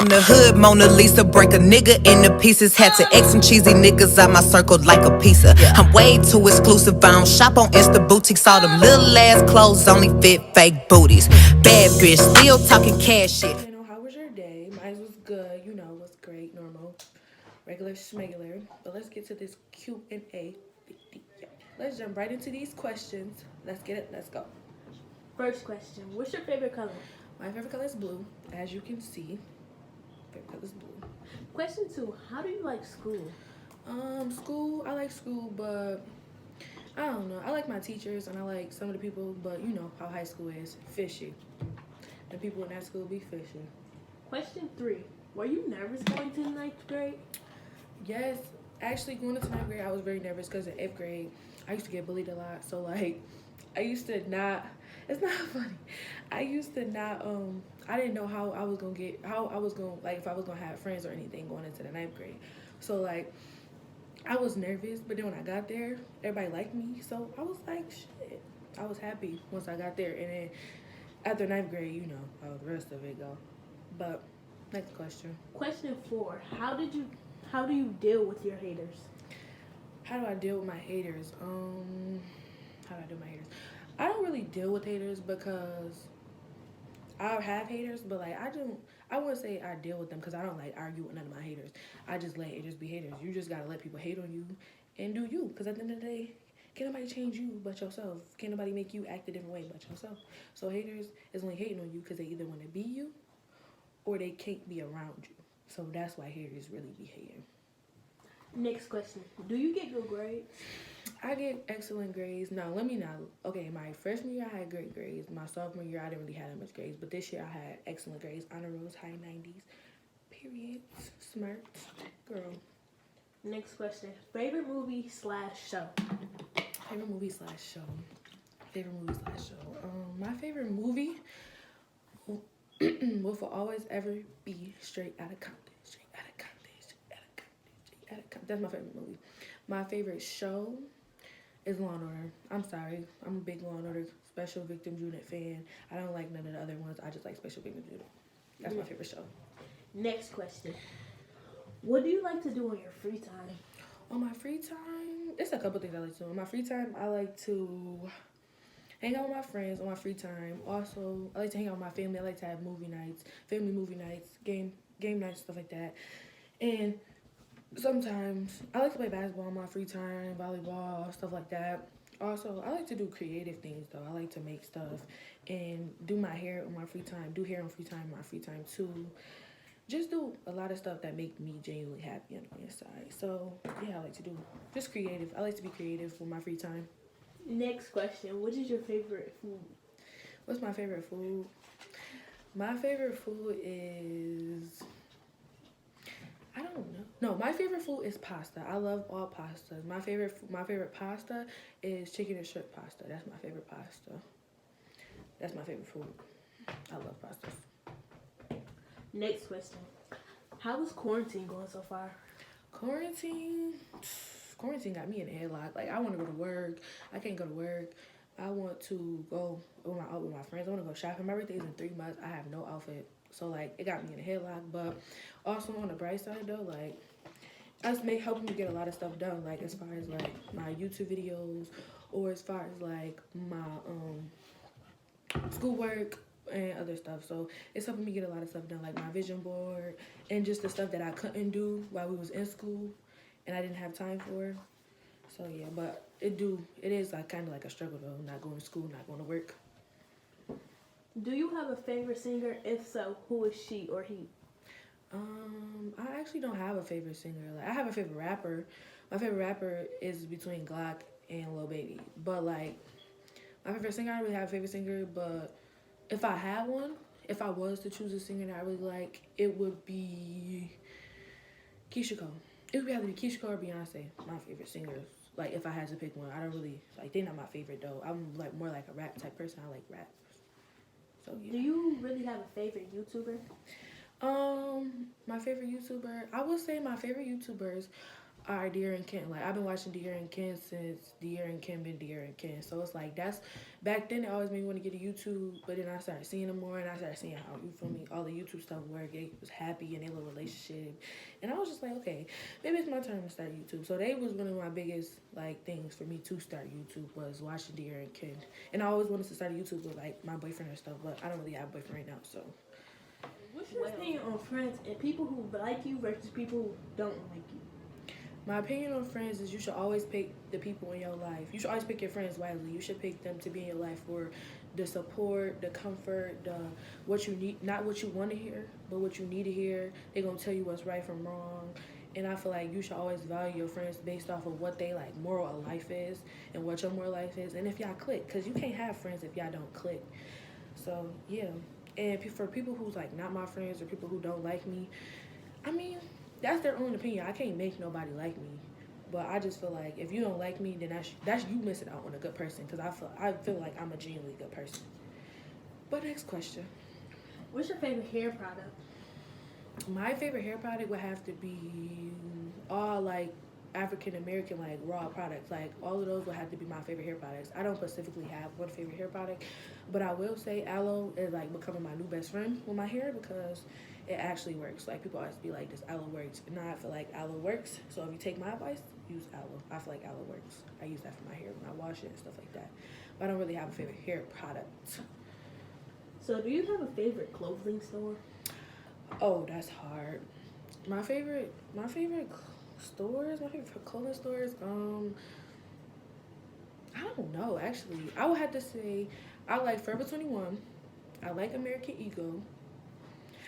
I'm the hood Mona Lisa, break a nigga into pieces. Had to X some cheesy niggas out my circle like a pizza. I'm way too exclusive, I don't shop on Insta boutiques. All them little ass clothes only fit fake booties. Bad bitch, still talking cash shit. How was your day? Mine was good, was great, normal, regular schmegular. But let's get to this Q&A. Let's jump right into these questions. Let's get it, let's go. First question, what's your favorite color? My favorite color is blue, as you can see. Favorite color is blue. Question 2, how do you like school? School, I like school, but I don't know. I like my teachers and I like some of the people, but you know how high school is, fishy. The people in that school be fishy. Question 3, were you nervous going to the 9th grade? Yes, actually going into 9th grade, I was very nervous because in 8th grade, I used to get bullied a lot. So like, I used to not, it's not funny. I used to not, I didn't know how I was going to get, how I was going, like if I was going to have friends or anything going into the 9th grade. So like, I was nervous, but then when I got there, everybody liked me. So I was like, shit. I was happy once I got there. And then after 9th grade, you know how the rest of it go. But next question. Question 4, how do you deal with your haters? How do I deal with my haters? How do I deal with my haters? I don't really deal with haters because I have haters, but like I wouldn't say I deal with them because I don't like argue with none of my haters. I just let it just be haters. You just gotta let people hate on you and do you, because at the end of the day, can't nobody change you but yourself. Can't nobody make you act a different way but yourself. So haters is only hating on you because they either want to be you or they can't be around you. So that's why haters really be hating. Next question, do you get good grades? I get excellent grades. No, let me not. Okay, my freshman year I had great grades. My sophomore year I didn't really have that much grades, but this year I had excellent grades. Honor rolls, high 90s. Period. Smart girl. Next question, favorite movie / show? Favorite movie / show. Favorite movie / show. My favorite movie will for always ever be Straight Outta Compton. Straight Outta Compton. Straight Outta Compton. Straight Outta Compton. That's my favorite movie. My favorite show is Law and Order. I'm sorry. I'm a big Law and Order Special Victims Unit fan. I don't like none of the other ones. I just like Special Victims Unit. That's my favorite show. Next question. What do you like to do on your free time? On my free time, it's a couple things I like to do. On my free time, I like to hang out with my friends on my free time. Also, I like to hang out with my family. I like to have movie nights, family movie nights, game nights, stuff like that. And sometimes I like to play basketball in my free time, volleyball, stuff like that. Also, I like to do creative things though. I like to make stuff and do my hair on my free time, do hair on free time, my free time too. Just do a lot of stuff that make me genuinely happy on the inside. So yeah, I like to do just creative. I like to be creative for my free time. Next question, what is your favorite food? What's my favorite food? My favorite food is, I don't know. No, my favorite food is pasta. I love all pastas. My favorite pasta is chicken and shrimp pasta. That's my favorite pasta. That's my favorite food. I love pastas. Next question. How is quarantine going so far? Quarantine got me in a headlock. Like I want to go to work. I can't go to work. I want to go with my friends. I want to go shopping. My birthday is in 3 months. I have no outfit. So like it got me in a headlock. But also on the bright side though, like that's helping me get a lot of stuff done. Like as far as like my YouTube videos, or as far as like my schoolwork and other stuff. So it's helping me get a lot of stuff done, like my vision board and just the stuff that I couldn't do while we was in school and I didn't have time for. So yeah, but it is like kind of like a struggle though, not going to school, not going to work. Do you have a favorite singer? If so, who is she or he? I actually don't have a favorite singer. Like I have a favorite rapper. My favorite rapper is between Glock and Lil Baby. But like my favorite singer, I don't really have a favorite singer, but if I had one, if I was to choose a singer that I really like, it would be Keisha Cole. It would either be Keisha Cole or Beyonce, my favorite singers. Like if I had to pick one, I don't really like. They're not my favorite though. I'm like more like a rap type person. I like rap. So yeah. Do you really have a favorite YouTuber? My favorite YouTuber, I would say my favorite YouTubers are Dear and Ken. Like I've been watching Dear and Ken since Dear and Ken been Dear and Ken. So it's like that's back then it always made me want to get a YouTube, but then I started seeing them more and I started seeing how you feel me, all the YouTube stuff where they was happy in their little relationship. And I was just like, okay, maybe it's my turn to start YouTube. So they was one of my biggest like things for me to start YouTube was watching Dear and Ken. And I always wanted to start a YouTube with like my boyfriend and stuff, but I don't really have a boyfriend right now, so What's your opinion on friends and people who like you versus people who don't like you? my opinion on friends is you should always pick the people in your life. You should always pick your friends wisely. You should pick them to be in your life for the support, the comfort, the what you need, not what you want to hear, but what you need to hear. They're gonna tell you what's right from wrong. And I feel like you should always value your friends based off of what they like moral of life is and what your moral life is. And if y'all click, because you can't have friends if y'all don't click. So yeah. And for people who's like not my friends or people who don't like me, I mean, that's their own opinion. I can't make nobody like me, but I just feel like if you don't like me, then that's you missing out on a good person. Cause I feel like I'm a genuinely good person. But next question. What's your favorite hair product? My favorite hair product would have to be all like African American like raw products. Like all of those would have to be my favorite hair products. I don't specifically have one favorite hair product, but I will say aloe is like becoming my new best friend with my hair because it actually works. Like people always be like, "This aloe works," and I feel like aloe works. So if you take my advice, use aloe. I feel like aloe works. I use that for my hair when I wash it and stuff like that. But I don't really have a favorite hair product. So do you have a favorite clothing store? Oh, that's hard. My favorite stores, my favorite clothing stores. I don't know actually. I would have to say I like Forever 21. I like American Eagle.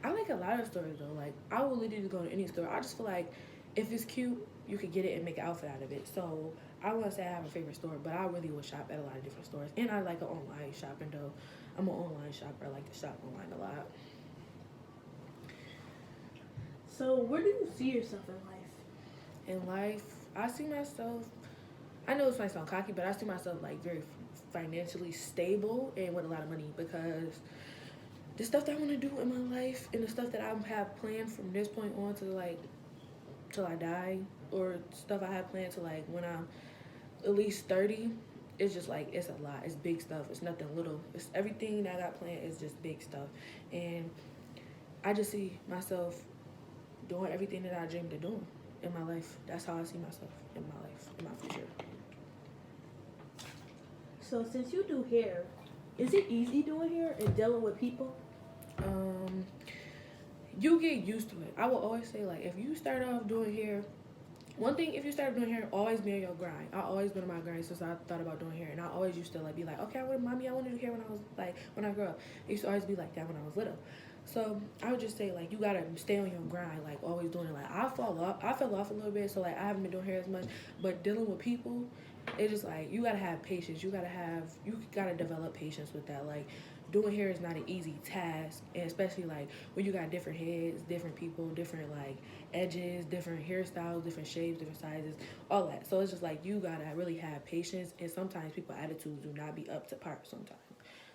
I like a lot of stores though. Like I will literally go to any store. I just feel like if it's cute, you could get it and make an outfit out of it. So I wouldn't say I have a favorite store, but I really would shop at a lot of different stores. And I like an online shopping though. I'm an online shopper. I like to shop online a lot. So where do you see yourself in life? In life, I see myself. I know this might sound cocky, but I see myself like very financially stable and with a lot of money because the stuff that I want to do in my life and the stuff that I have planned from this point on to like till I die or stuff I have planned to like when I'm at least 30, it's just like it's a lot. It's big stuff. It's nothing little. It's everything that I got planned is just big stuff. And I just see myself doing everything that I dreamed of doing in my life. That's how I see myself in my life, in my future. So since you do hair, is it easy doing hair and dealing with people? You get used to it. I will always say like if you start off doing hair, one thing if you start doing hair, always be on your grind. I always been on my grind since I thought about doing hair, and I always used to like be like, okay, I want to do hair when I was like when I grew up. It used to always be like that when I was little. So I would just say like you gotta stay on your grind, like always doing it. Like I fell off a little bit, so like I haven't been doing hair as much. But dealing with people, it's just like you gotta have patience. You gotta develop patience with that. Like doing hair is not an easy task, and especially like when you got different heads, different people, different like edges, different hairstyles, different shapes, different sizes, all that. So it's just like you gotta really have patience, and sometimes people attitudes do not be up to par sometimes.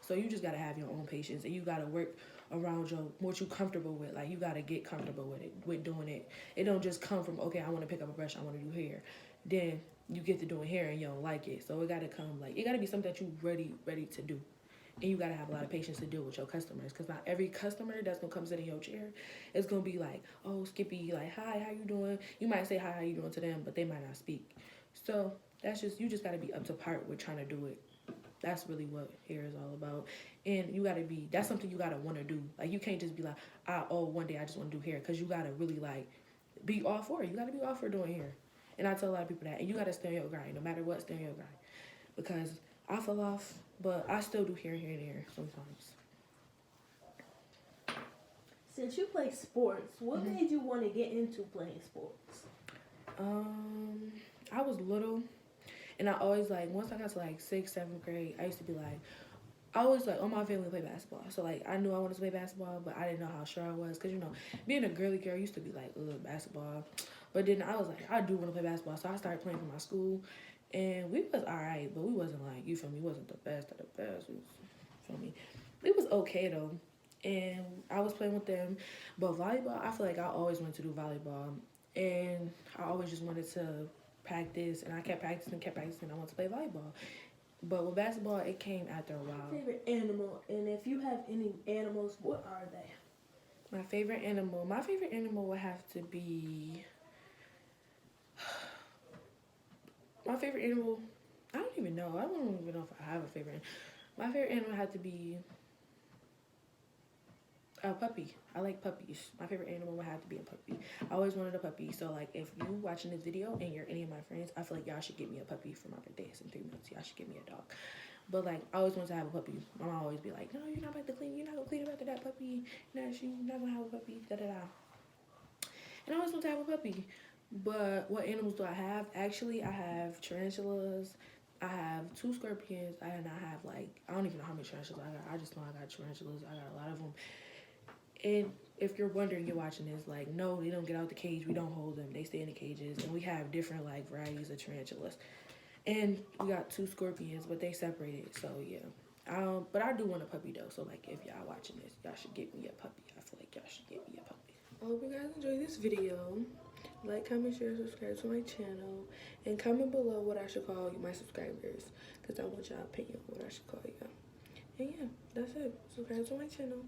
So you just gotta have your own patience, and you gotta work around what you comfortable with. Like you gotta get comfortable with it, with doing it. It don't just come from okay, I want to pick up a brush, I want to do hair. Then you get to doing hair and you don't like it. So it gotta come like it gotta be something that you ready to do. And you gotta have a lot of patience to deal with your customers, because not every customer that's gonna come sit in your chair is gonna be like, oh Skippy, like hi, how you doing? You might say hi, how you doing to them, but they might not speak. So that's just you just gotta be up to par with trying to do it. That's really what hair is all about. And you gotta be that's something you gotta wanna do. Like you can't just be like, one day I just wanna do hair, because you gotta really like be all for it. You gotta be all for doing hair. And I tell a lot of people that. And you gotta stay on your grind, no matter what, stay on your grind. Because I fell off, but I still do hair here and there sometimes. Since you play sports, what made you want to get into playing sports? I was little, and I always like once I got to like 6th, 7th grade, I used to be like, I always like all my family played basketball, so like I knew I wanted to play basketball, but I didn't know how sure I was, cause you know being a girly girl used to be like basketball, but then I was like I do want to play basketball, so I started playing for my school, and we was alright, but we wasn't like you feel me, wasn't the best of the best. We was, feel me, we was okay though. And I was playing with them. But volleyball, I feel like I always wanted to do volleyball. And I always just wanted to practice, and I kept practicing. I wanted to play volleyball. But with basketball, it came after a while. Favorite animal, and if you have any animals, what are they? My favorite animal would have to be. My favorite animal, I don't even know. I don't even know if I have a favorite. My favorite animal had to be a puppy. I like puppies. My favorite animal would have to be a puppy. I always wanted a puppy. So like, if you watching this video and you're any of my friends, I feel like y'all should get me a puppy for my birthday. It's in 3 months. Y'all should get me a dog. But like, I always wanted to have a puppy. My mom always be like, no, you're not about to clean. You're not gonna clean up after that puppy. No, you're not gonna have a puppy. Da da da. And I always wanted to have a puppy. But what animals do I have? Actually, I have tarantulas. I have 2 scorpions. And I have like, I don't even know how many tarantulas I got. I just know I got tarantulas. I got a lot of them. And if you're wondering, you're watching this, like, no, they don't get out the cage. We don't hold them. They stay in the cages. And we have different, like, varieties of tarantulas. And we got 2 scorpions, but they separated. So, yeah. But I do want a puppy, though. So, like, if y'all watching this, y'all should get me a puppy. I feel like y'all should get me a puppy. I hope you guys enjoyed this video. Like, comment, share, subscribe to my channel. And comment below what I should call my subscribers. Because I want y'all opinion on what I should call you. And, yeah, that's it. Subscribe to my channel.